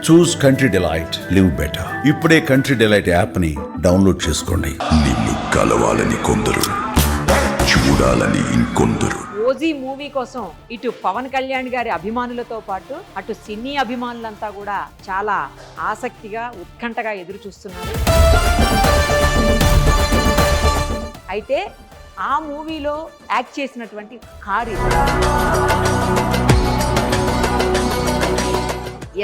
చూస్ country delight, live better. ఇప్పుడే country delight app ని download చేసుకోండి. నిన్ను కలవాలని కొందరు, చూడాలని ఇంకొందరు. ఓజీ మూవీ కోసం ఇటు పవన్ కళ్యాణ్ గారి అభిమానులతో పాటు అటు సినీ అభిమానులంతా కూడా చాలా ఆసక్తిగా ఉత్కంఠగా ఎదురు చూస్తున్నారు. అయితే ఆ మూవీలో యాక్ట్ చేసినటువంటి కారు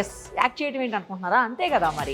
ఎస్ యాక్ట్ చేయడం ఏంటి అనుకుంటున్నారా? అంతే కదా, మరి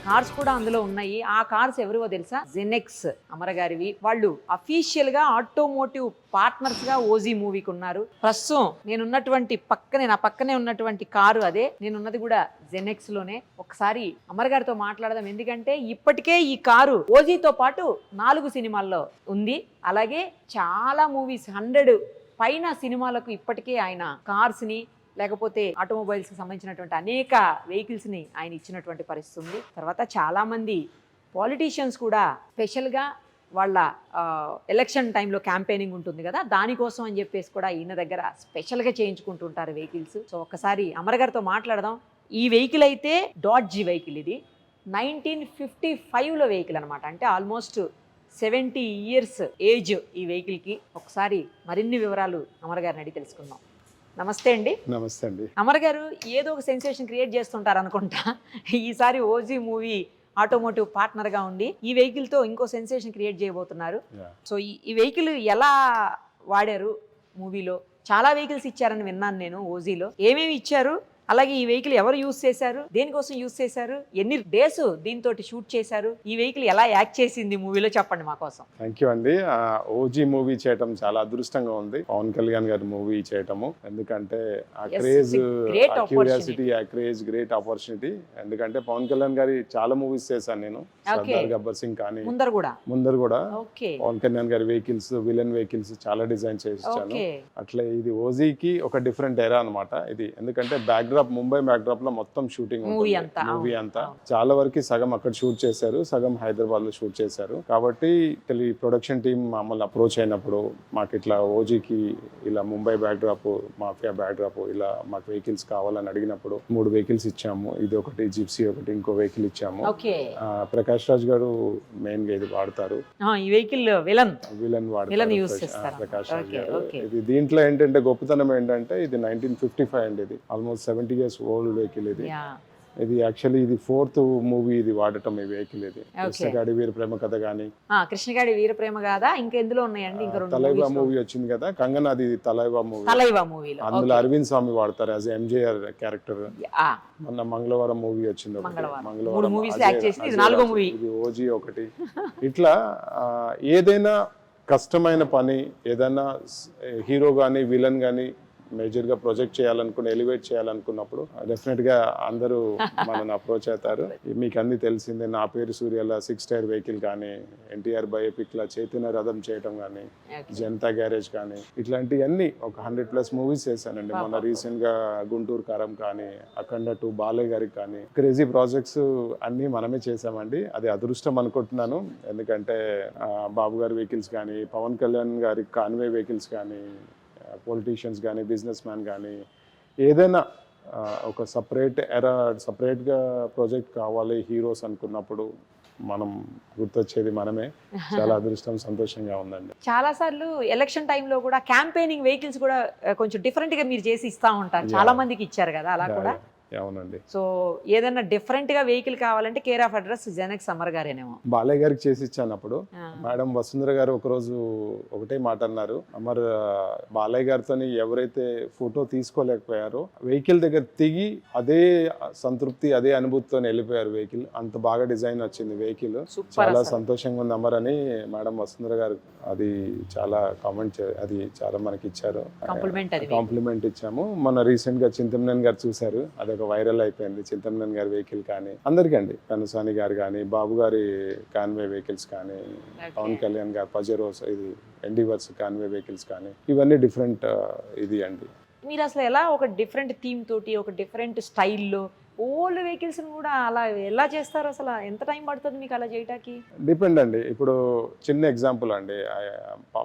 కార్స్ కూడా అందులో ఉన్నాయి. ఆ కార్స్ ఎవరివో తెలుసా? జెనెక్స్ అమర గారివి. వాళ్ళు అఫీషియల్ గా ఆటోమోటివ్ పార్ట్నర్స్ గా ఓజీ మూవీకి ఉన్నారు. ప్రస్తుతం నా పక్కనే ఉన్నటువంటి కారు అదే. నేనున్నది కూడా జెనెక్స్ లోనే. ఒకసారి అమర్ గారితో మాట్లాడదాం. ఎందుకంటే ఇప్పటికే ఈ కారు ఓజీతో పాటు 4 సినిమాల్లో ఉంది. అలాగే చాలా మూవీస్ 100 పైన సినిమాలకు ఇప్పటికే ఆయన కార్స్ ని లేకపోతే ఆటోమొబైల్స్కి సంబంధించినటువంటి అనేక వెహికల్స్ని ఆయన ఇచ్చినటువంటి పరిస్థితి ఉంది. తర్వాత చాలామంది పాలిటీషియన్స్ కూడా స్పెషల్గా వాళ్ళ ఎలక్షన్ టైంలో క్యాంపెయినింగ్ ఉంటుంది కదా, దానికోసం అని చెప్పేసి కూడా ఈయన దగ్గర స్పెషల్గా చేయించుకుంటుంటారు వెహికల్స్. సో ఒక్కసారి అమర్ గారితో మాట్లాడదాం. ఈ వెహికల్ అయితే డాడ్జీ వెహికల్. ఇది 1955లో వెహికల్ అనమాట. అంటే ఆల్మోస్ట్ 70 years ఏజ్ ఈ వెహికల్కి. ఒకసారి మరిన్ని వివరాలు అమర్ గారిని అడిగి తెలుసుకుందాం. నమస్తే అండి. నమస్తే అండి. అమర్ గారు ఏదో ఒక సెన్సేషన్ క్రియేట్ చేస్తుంటారు అనుకుంటా. ఈసారి ఓజీ మూవీ ఆటోమోటివ్ పార్ట్నర్గా ఉండి ఈ వెహికల్తో ఇంకో సెన్సేషన్ క్రియేట్ చేయబోతున్నారు. సో ఈ వెహికల్ ఎలా వాడారు మూవీలో? చాలా వెహికల్స్ ఇచ్చారని విన్నాను నేను ఓజీలో. ఏమేమి ఇచ్చారు? అలాగే ఈ వెహికల్ ఎవరు యూజ్ చేశారు, దేనికోసం యూజ్ చేశారు, ఎన్ని డేస్ దీంతో షూట్ చేశారు, ఈ వెహికల్ ఎలా యాక్ట్ చేసింది మూవీలో, చెప్పండి మా కోసం. థ్యాంక్ యూ అండి. ఓజీ మూవీ చేయటం చాలా అదృష్టంగా ఉంది, పవన్ కళ్యాణ్ గారి మూవీ చేయటము. ఎందుకంటే ఆ క్రేజ్, ఆ క్యూరియాసిటీ, ఆ క్రేజ్ గ్రేట్ ఆపర్చునిటీ. ఎందుకంటే పవన్ కళ్యాణ్ గారి చాలా మూవీస్ చేశాను నేను. సర్దార్ గబ్బర్ సింగ్ కానీ ముందర కూడా పవన్ కళ్యాణ్ గారి వెహికల్స్, విలన్ వెహికల్స్ చాలా డిజైన్ చేయించాను. అట్లా ఇది ఓజీకి ఒక డిఫరెంట్ ఎరా అనమాట ఇది. ఎందుకంటే బ్యాక్డ్రాప్, ముంబై బ్యాక్డ్రాప్ లో మొత్తం షూటింగ్ మూవీ అంతా చాలా వరకు సగం అక్కడ షూట్ చేశారు, సగం హైదరాబాద్ లో షూట్ చేశారు. కాబట్టి ప్రొడక్షన్ టీమ్ మమ్మల్ని అప్రోచ్ అయినప్పుడు మాకు ఇట్లా ఓజీకి ఇలా ముంబై బ్యాక్డ్రాప్, మాఫియా బ్యాక్డ్రాప్, ఇలా మాకు వెహికల్స్ కావాలని అడిగినప్పుడు 3 వెహికల్స్ ఇచ్చాము. ఇది ఒకటి జిప్సీ, ఒకటి ఇంకో వెహికల్ ఇచ్చాము. ప్రకాష్ రాజ్ గారు మెయిన్ గా ఇది వాడతారు. ఈ వెహికల్ విలన్ వాడతారు ప్రకాష్ రాజ్ గారు. ఇది దీంట్లో ఏంటంటే గొప్పతనం ఏంటంటే ఇది 1955 అండి. ఇది ఆల్మోస్ట్ 70 years ఓల్డ్ వెహికల్. ఇది యాక్చువల్లీ ఇది 4th మూవీ ఇది వాడటం ఈ వెహికల్. ఇది కృష్ణగాడి వీర ప్రేమ కథ గానీ, కృష్ణగాడి వీర ప్రేమ కథ, ఇంకా ఎందులో ఉన్నాయండి? ఇంకా తలైవా మూవీ వచ్చింది కదా, కంగనాది తలైవా మూవీలో అందులో అరవింద్ స్వామి వాడతారు యాజ్ ఎంజేఆర్ క్యారెక్టర్. మొన్న మంగళవారం మూవీ వచ్చింది, మంగళవారం ఇది ఓజీ ఒకటి. ఇట్లా ఏదైనా కష్టమైన పని, ఏదైనా హీరో గానీ విలన్ గానీ మేజర్గా ప్రొజెక్ట్ చేయాలనుకుని, ఎలివేట్ చేయాలనుకున్నప్పుడు డెఫినెట్గా అందరూ మనల్ని అప్రోచ్ అవుతారు. మీకు అన్ని తెలిసిందే. నా పేరు సూర్యల 6 టైర్ వెహికల్ కానీ, ఎన్టీఆర్ బయోపిక్లా చైతన్య రథం చేయటం కానీ, జనతా గ్యారేజ్ కానీ, ఇట్లాంటివన్నీ ఒక 100+ మూవీస్ చేశానండి. మొన్న రీసెంట్గా గుంటూరు కారం కానీ, అఖండ 2 బాలయ్య గారికి కానీ, క్రేజీ ప్రాజెక్ట్స్ అన్నీ మనమే చేసామండి. అది అదృష్టం అనుకుంటున్నాను. ఎందుకంటే బాబు గారి వెహికల్స్ కానీ, పవన్ కళ్యాణ్ గారి కాన్వే వెహికల్స్ కానీ, పొలిటీషియన్స్ కానీ, బిజినెస్ మ్యాన్ కానీ, ఏదైనా ఒక సపరేట్గా ప్రాజెక్ట్ కావాలి హీరోస్ అనుకున్నప్పుడు మనం గుర్తొచ్చేది మనమే. చాలా అదృష్టం, సంతోషంగా ఉందండి. చాలా సార్లు ఎలక్షన్ టైంలో కూడా క్యాంపెయినింగ్ వెహికల్స్ కూడా కొంచెం డిఫరెంట్గా మీరు చేసి ఇస్తా ఉంటారు. చాలా మందికి ఇచ్చారు కదా అలా కూడా. అవునండి. సో ఏదైనా డిఫరెంట్ గా వెహికల్ కావాలంటే care of address Genex Amar గారేనేమో. బాలయ్య గారికి చేసి ఇచ్చాను అప్పుడు. మేడం వసుంధర గారు ఒకరోజు ఒకటే మాట అన్నారు, అమర్ బాలయ్య గారితో ఎవరైతే ఫోటో తీసుకోలేకపోయారో వెహికల్ దగ్గర దిగి అదే సంతృప్తి, అదే అనుభూతితో వెళ్ళిపోయారు. వెహికల్ అంత బాగా డిజైన్ వచ్చింది వెహికల్. చాలా సంతోషంగా ఉంది అమర్ అని మేడం వసుంధర గారు అది చాలా కామెంట్, అది చాలా మనకి ఇచ్చారు, కాంప్లిమెంట్ ఇచ్చాము. మన రీసెంట్ గా చింతమనేని గారు చూశారు, అది ఒక వైరల్ అయిపోయింది. చింతమనేని గారి వెహికల్ కానీ, అందరికండి, కనుసాని గారు కానీ, బాబు గారి కాన్వే వెహికల్స్ కానీ, పవన్ కళ్యాణ్ గారు పజెరోస్, ఇది ఎండివర్స్ కాన్వే వెహికల్స్ కానీ, ఇవన్నీ డిఫరెంట్ ఇది అండి. మీరు అసలు ఎలా ఒక డిఫరెంట్ థీమ్ తోటి, ఒక డిఫరెంట్ స్టైల్లో ఓల్డ్ వెహికల్స్ కూడా అలా ఎలా చేస్తారు అసలు? ఎంత టైం పడుతుంది మీకు అలా చేయటానికి? డిపెండ్ అండి. ఇప్పుడు చిన్న ఎగ్జాంపుల్ అండి,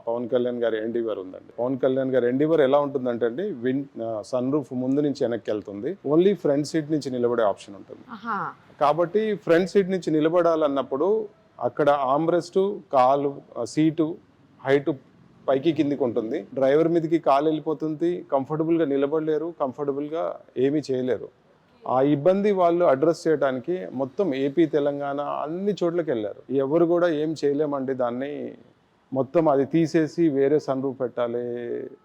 పవన్ కళ్యాణ్ గారి ఎండివర్ ఉందండి. పవన్ కళ్యాణ్ గారి ఎండివర్ ఎలా ఉంటుందంటే అండి, సన్ రూఫ్ ముందు నుంచి వెనక్కి వెళ్తుంది, ఓన్లీ ఫ్రంట్ సీట్ నుంచి నిలబడే ఆప్షన్ ఉంటుంది. కాబట్టి ఫ్రంట్ సీట్ నుంచి నిలబడాలన్నప్పుడు అక్కడ ఆమ్రెస్ట్, కాలు, సీటు హైట్ పైకి కిందికి ఉంటుంది, డ్రైవర్ మీదకి కాలు వెళ్ళిపోతుంది, కంఫర్టబుల్గా నిలబడలేరు, కంఫర్టబుల్గా ఏమీ చేయలేరు. ఆ ఇబ్బంది వాళ్ళు అడ్రస్ చేయడానికి మొత్తం ఏపీ, తెలంగాణ అన్ని చోట్లకి వెళ్ళారు. ఎవరు కూడా ఏం చేయలేమండి దాన్ని, మొత్తం అది తీసేసి వేరే సన్ రూఫ్ పెట్టాలి,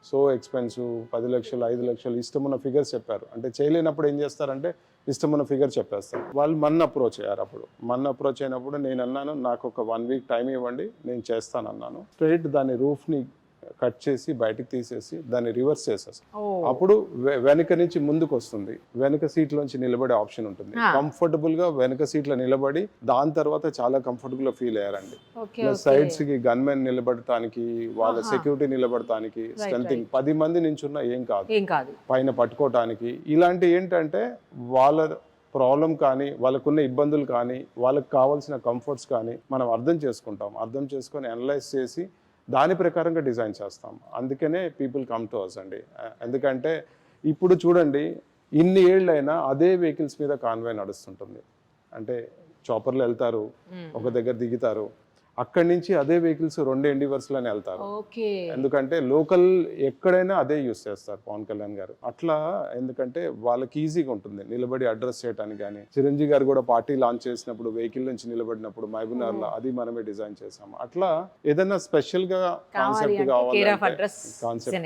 సో ఎక్స్పెన్సివ్, 10 లక్షలు 5 లక్షలు ఇష్టమున్న ఫిగర్స్ చెప్పారు. అంటే చేయలేనప్పుడు ఏం చేస్తారంటే ఇష్టమున్న ఫిగర్ చెప్పేస్తారు. వాళ్ళు మన్ అప్రోచ్ అయ్యారు. అప్పుడు మన్ అప్రోచ్ అయినప్పుడు నేను అన్నాను, నాకు ఒక 1 వీక్ టైం ఇవ్వండి, నేను చేస్తానన్నాను. స్ట్రైట్ దాని రూఫ్ని కట్ చేసి బయటకు తీసేసి దాన్ని రివర్స్ చేసేస్తాం. అప్పుడు వెనక నుంచి ముందుకు వస్తుంది, వెనక సీట్లోంచి నిలబడే ఆప్షన్ ఉంటుంది. కంఫర్టబుల్ గా వెనక సీట్లో నిలబడి దాని తర్వాత చాలా కంఫర్టబుల్ గా ఫీల్ అయ్యారండి. సైడ్స్ కి గన్మెన్ నిలబడటానికి, వాళ్ళ సెక్యూరిటీ నిలబడటానికి, స్ట్రెంథింగ్ 10 మంది నించున్నా ఏం కాదు, పైన పట్టుకోవటానికి. ఇలాంటి ఏంటంటే వాళ్ళ ప్రాబ్లం కానీ, వాళ్ళకున్న ఇబ్బందులు కానీ, వాళ్ళకి కావాల్సిన కంఫర్ట్స్ కానీ మనం అర్థం చేసుకుంటాం. అర్థం చేసుకొని అనలైజ్ చేసి దాని ప్రకారంగా డిజైన్ చేస్తాం. అందుకనే పీపుల్ కమ్ టు అస్ అండి. ఎందుకంటే ఇప్పుడు చూడండి, ఇన్ని ఏళ్ళైనా అదే వెహికల్స్ మీద కాన్వాయ్ నడుస్తుంటుంది. అంటే చాపర్లు వెళ్తారు, ఒక దగ్గర దిగుతారు, అక్కడి నుంచి అదే వెహికల్స్ 2 ఎండివర్స్లోనే వెళ్తారు. ఎందుకంటే లోకల్ ఎక్కడైనా అదే యూస్ చేస్తారు పవన్ కళ్యాణ్ గారు. అట్లా ఎందుకంటే వాళ్ళకి ఈజీగా ఉంటుంది నిలబడి అడ్రస్ చేయడానికి. కానీ చిరంజీవి గారు కూడా పార్టీ లాంచ్ చేసినప్పుడు వెహికల్ నుంచి నిలబడినప్పుడు మహబూబ్నగర్లో అది మనమే డిజైన్ చేసాము. అట్లా ఏదైనా స్పెషల్ గా కాన్సెప్ట్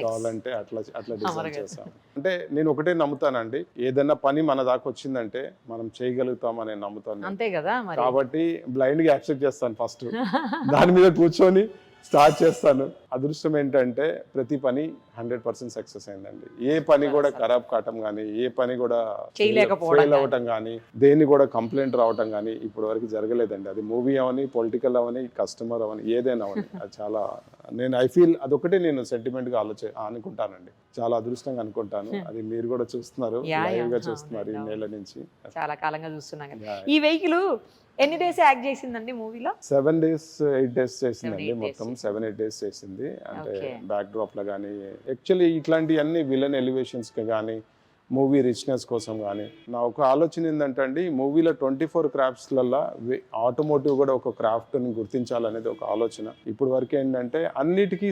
కావాలంటే అట్లా డిజైన్ చేసాము. అంటే నేను ఒకటే నమ్ముతానండి, ఏదైనా పని మన దాకా వచ్చిందంటే మనం చేయగలుగుతామని నమ్ముతాను. అంతే కదా. కాబట్టి బ్లైండ్ గా యాక్సెప్ట్ చేస్తాను, ఫస్ట్ దాని మీద కూర్చొని స్టార్ట్ చేస్తాను. అదృష్టం ఏంటంటే ప్రతి పని 100% సక్సెస్ అయిందండి. ఏ పని కూడా ఖరాబ్ కావటం కానీ, ఏ పని కూడా ఫెయిల్ అవ్వటం కానీ, దేన్ని కూడా కంప్లైంట్ రావటం కానీ ఇప్పటి వరకు జరగలేదండి. అది మూవీ అవని, పొలిటికల్ అవని, కస్టమర్ అవని, ఏదైనా అవని. అది చాలా ఐ ఫీల్ అదొకటే నేను సెంటిమెంట్ గా అనుకుంటానండి. చాలా అదృష్టంగా అనుకుంటాను. అది మీరు కూడా చూస్తున్నారు, లైవ్ గా చూస్తున్నారు ఈ నెల నుంచి. చాలా కాలంగా చూస్తున్నాం. ఈ వెహికల్ ఎన్ని డేస్ యాక్ట్ చేసిందండి మూవీలో? 7 days 8 days చేసిందండి. మొత్తం 7-8 days చేసింది. అంటే బ్యాక్ డ్రాప్ లో కానీ, యాక్చువల్లీ ఇట్లాంటి అన్ని విలన్ ఎలివేషన్స్ కి కానీ, మూవీ రిచ్నెస్ కోసం కానీ నా ఒక ఆలోచన ఏంటంటే అండి, మూవీలో 24 క్రాఫ్ట్స్లలో ఆటోమోటివ్ కూడా ఒక క్రాఫ్ట్ని గుర్తించాలనేది ఒక ఆలోచన. ఇప్పుడు వరకు ఏంటంటే అన్నిటికీ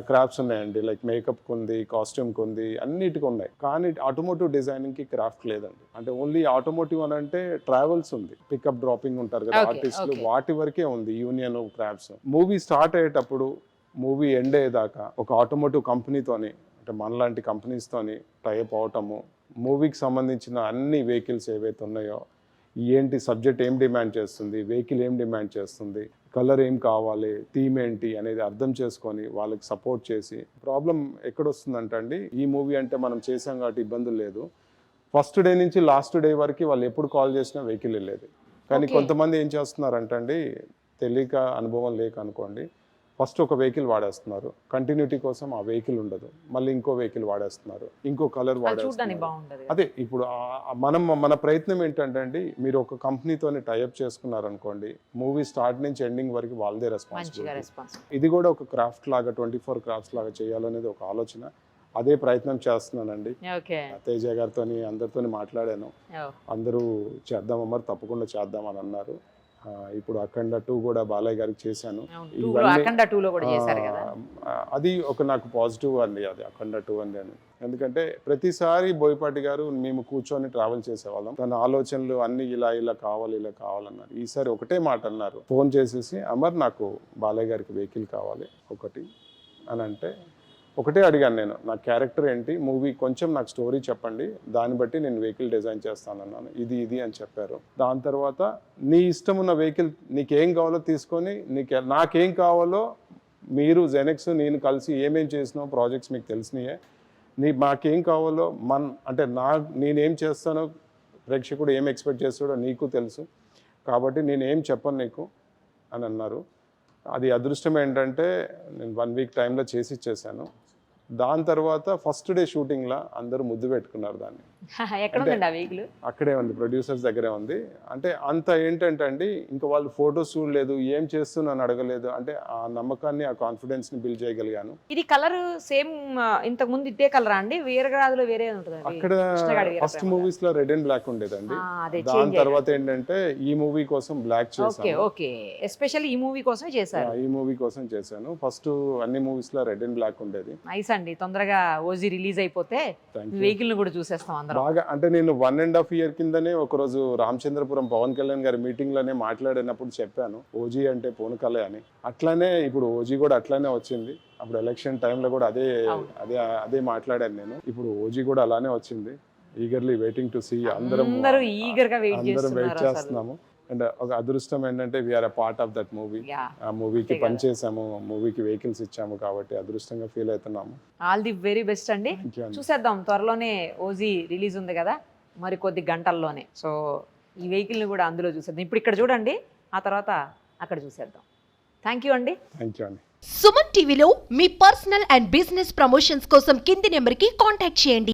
క్రాఫ్ట్స్ ఉన్నాయండి, లైక్ మేకప్ ఉంది, కాస్ట్యూమ్ ఉంది, అన్నిటికీ ఉన్నాయి. కానీ ఆటోమోటివ్ డిజైనింగ్కి క్రాఫ్ట్ లేదండి. అంటే ఓన్లీ ఆటోమోటివ్ అని అంటే ట్రావెల్స్ ఉంది, పికప్ డ్రాపింగ్ ఉంటారు కదా ఆర్టిస్టులు, వాటి వరకే ఉంది యూనియన్ క్రాఫ్ట్స్. మూవీ స్టార్ట్ అయ్యేటప్పుడు మూవీ ఎండ్ అయ్యేదాకా ఒక ఆటోమోటివ్ కంపెనీతోని, అంటే మనలాంటి కంపెనీస్తోని టైప్ అవటము, మూవీకి సంబంధించిన అన్ని వెహికల్స్ ఏవైతే ఉన్నాయో, ఏంటి సబ్జెక్ట్ ఏం డిమాండ్ చేస్తుంది, వెహికల్ ఏం డిమాండ్ చేస్తుంది, కలర్ ఏం కావాలి, థీమ్ ఏంటి అనేది అర్థం చేసుకొని వాళ్ళకి సపోర్ట్ చేసి. ప్రాబ్లం ఎక్కడొస్తుందంటే అండి, ఈ మూవీ అంటే మనం చేసాం కాబట్టి ఇబ్బందులు లేదు, ఫస్ట్ డే నుంచి లాస్ట్ డే వరకు వాళ్ళు ఎప్పుడు కాల్ చేసినా వెహికల్ వెళ్ళేది. కానీ కొంతమంది ఏం చేస్తున్నారంటే అండి, తెలియక అనుభవం లేక అనుకోండి, ఫస్ట్ ఒక వెహికల్ వాడేస్తున్నారు, కంటిన్యూటీ కోసం ఆ వెహికల్ ఉండదు, మళ్ళీ ఇంకో వెహికల్ వాడేస్తున్నారు, ఇంకో కలర్ వాడేస్తున్నారు. అదే ఇప్పుడు మన ప్రయత్నం ఏంటంటే అండి, మీరు ఒక కంపెనీతోని టైఅప్ చేసుకున్నారనుకోండి, మూవీ స్టార్ట్ నుంచి ఎండింగ్ వరకు వాళ్ళదే రెస్పాన్సిబిలిటీ. ఇది కూడా ఒక క్రాఫ్ట్ లాగా 24 క్రాఫ్ట్స్ లాగా చేయాలనేది ఒక ఆలోచన. అదే ప్రయత్నం చేస్తున్నానండి. తేజ గారితో అందరితో మాట్లాడాను, అందరూ చేద్దాం మరి తప్పకుండా చేద్దాం అని అన్నారు. ఇప్పుడు అఖండ 2 కూడా బాలయ్య గారికి చేశాను. అది ఒక నాకు పాజిటివ్ అండి, అది అఖండ 2 అండి. ఎందుకంటే ప్రతిసారి బోయపాటి గారు మేము కూర్చొని ట్రావెల్ చేసేవాళ్ళం, తన ఆలోచనలు అన్ని ఇలా కావాలన్నారు. ఈసారి ఒకటే మాట అన్నారు, ఫోన్ చేసేసి, అమర్ నాకు బాలయ్య గారికి వెహికల్ కావాలి ఒకటి అని అంటే, ఒకటే అడిగాను నేను, నా క్యారెక్టర్ ఏంటి, మూవీ కొంచెం నాకు స్టోరీ చెప్పండి, దాన్ని బట్టి నేను వెహికల్ డిజైన్ చేస్తానన్నాను. ఇది అని చెప్పారు. దాని తర్వాత నీ ఇష్టం ఉన్న వెహికల్ నీకేం కావాలో తీసుకొని, నాకేం కావాలో మీరు జెనెక్స్ నేను కలిసి ఏమేం చేసినాం ప్రాజెక్ట్స్ మీకు తెలిసినాయే, మాకేం కావాలో అంటే నేనేం చేస్తానో ప్రేక్షకుడు ఏం ఎక్స్పెక్ట్ చేస్తాడో నీకు తెలుసు, కాబట్టి నేనేం చెప్పను నీకు అని అన్నారు. అది అదృష్టం ఏంటంటే నేను 1 వీక్ టైంలో చేసి ఇచ్చేసాను. దాని తర్వాత ఫస్ట్ డే షూటింగ్ లా అందరూ ముద్దు పెట్టుకున్నారు దాన్ని. ఎక్కడ ఉందండి ఆ వెహికల్? అక్కడే ఉంది, ప్రొడ్యూసర్స్ దగ్గరే ఉంది. అంటే అంత ఏంటంటే అండి, ఇంకా వాళ్ళు ఫొటోస్ చూడలేదు, ఏం చేస్తున్నాను అడగలేదు. అంటే ఆ నమ్మకాన్ని, ఆ కాన్ఫిడెన్స్ ని బిల్డ్ చేయగలిగాను. ఇది కలర్ సేమ్ ఇంతకు ముందు ఇదే కలరా అండి? వీరరాజులో వేరే ఉంటుంది అక్కడ ఫస్ట్ మూవీస్ లో రెడ్ అండ్ బ్లాక్ ఉండేదండి. అదే దాని తర్వాత ఏంటంటే ఈ మూవీ కోసం బ్లాక్ ఓకే చేశాను. ఓకే, ఎస్పెషల్లీ ఈ మూవీ కోసమే చేశారు. ఈ మూవీ కోసం చేశాను. ఫస్ట్ అన్ని మూవీస్ లో రెడ్ అండ్ బ్లాక్ ఉండేది. నైస్ అండి, తొందరగా ఓజీ రిలీజ్ అయిపోతే వెహికల్ ని కూడా చూసేస్తాం అందరం. బాగా అంటే నేను 1.5 year కిందనే ఒకరోజు రామచంద్రపురం పవన్ కళ్యాణ్ గారి మీటింగ్ లోనే మాట్లాడినప్పుడు చెప్పాను ఓజీ అంటే పూనకలే అని. అట్లానే ఇప్పుడు ఓజీ కూడా అట్లానే వచ్చింది. అప్పుడు ఎలక్షన్ టైంలో కూడా అదే అదే అదే మాట్లాడాను నేను. ఇప్పుడు ఓజీ కూడా అలానే వచ్చింది. Eagerly waiting to see. అందరం ఈగర్ గా వెయిట్ చేస్తున్నాము. అండ్ ఒక అదృష్టం ఏంటంటే we are a part of that movie. ఆ మూవీకి పనిచేసాము, మూవీకి వెహికల్స్ ఇచ్చాము కాబట్టి అదృష్టంగా ఫీల్ అవుతున్నాము. ఆల్ ది వెరీ బెస్ట్ అండి. చూసేద్దాం, త్వరలోనే ఓజీ రిలీజ్ ఉంది కదా, మరి కొద్ది గంటల్లోనే. సో ఈ వెహికల్ని కూడా అందులో చూసేద్దాం. ఇప్పుడు ఇక్కడ చూడండి, ఆ తర్వాత అక్కడ చూసేద్దాం. థ్యాంక్ యూ అండి. థ్యాంక్ యూ అండి. సుమన్ టీవీలో మీ పర్సనల్ అండ్ బిజినెస్ ప్రమోషన్స్ కోసం కింది నెంబర్కి కాంటాక్ట్ చేయండి.